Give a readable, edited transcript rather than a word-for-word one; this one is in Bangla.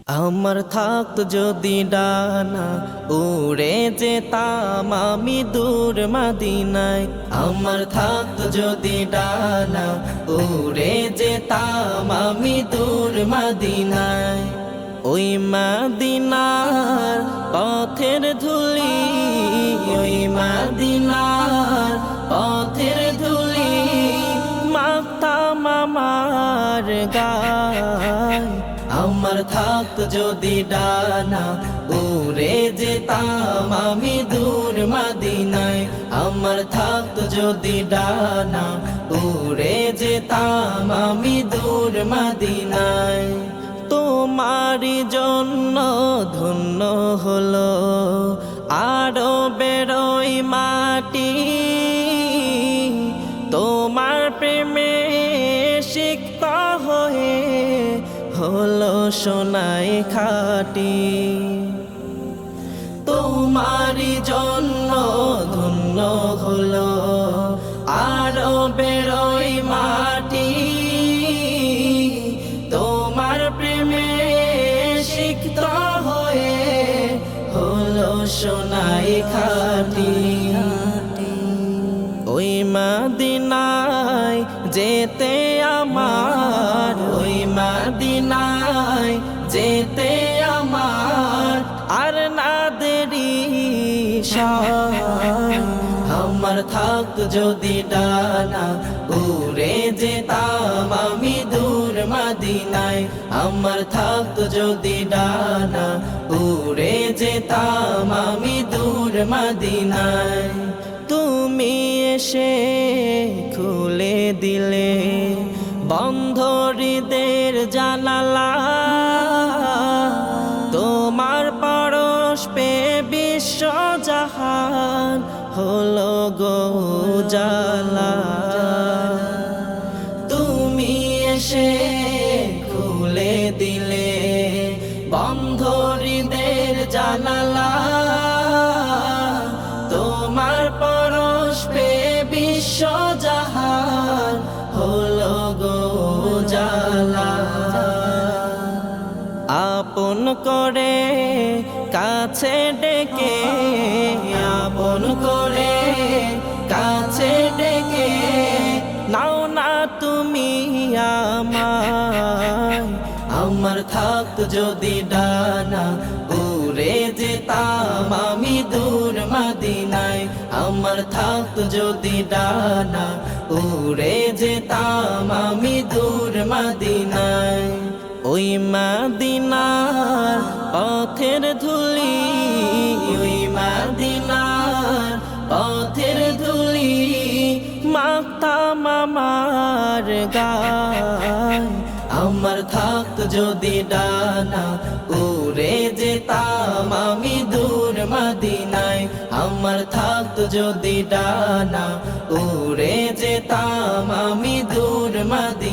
আমার থাকত যদি ডানা উড়ে যেতাম আমি দূর মদিনায়। আমার থাকত যদি ডানা উড়ে যেতাম আমি দূর মদিনায়। ওই মদিনার পথের ধুলি, ওই মদিনার পথের ধুলি মাখতাম আমার গায়। আমার থাকত যদি ডানা উড়ে যেতাম আমি দূর মদিনায়। আমার থাকত যদি ডানা উড়ে যেতাম আমি দূর মদিনায়। তোমারই জন্য ধন্য হলো আরো বেরোই মাটি, তোমার প্রেমে সিক্ত হয়ে হলো সোনাই খাটি। তোমারই জন্য ধন্য হলো আরো বেরোই মাটি, তোমার প্রেমে সিক্ত হয়ে হলো সোনাই খাটি। ওই মদিনায় যেতে আমার, ওই মদিনায় যেতে আমার আর না দেরি সয়। আমার থাকত যদি ডানা উড়ে যেতাম আমি দূর মদিনায়। আমার থাকত যদি ডানা উড়ে যেতাম আমি দূর মদিনায়। তুমি এসে খুলে দিলে বন্ধ হৃদের জানালা, তোমার পরশ পে বিশ্ব জাহান হলো গো উজালা। তুমি এসে খুলে দিলে বন্ধ হৃদের জানালা, তোমার পরশ পে বিশ্ব জাহান হলো গো উজালা। আপন করে কাছে ডেকে, আপন করে কাছে ডেকে নাও না তুমি আমায়। আমার থাকত যদি ডানা উড়ে যেতাম আমি দূর মদিনায়। আমার থাকত যদি ডানা উড়ে যেতাম আমি দূর মদিনায়। ওই মদিনার পথের ধুলি, ওই মদিনার পথের ধুলি মাখতাম আমার গায়। আমার থাকত যদি ডানা উড়ে যেতাম আমি দূর মদিনায়। আমার থাকত যদি ডানা উড়ে যেতাম আমি দূর মদিনায়।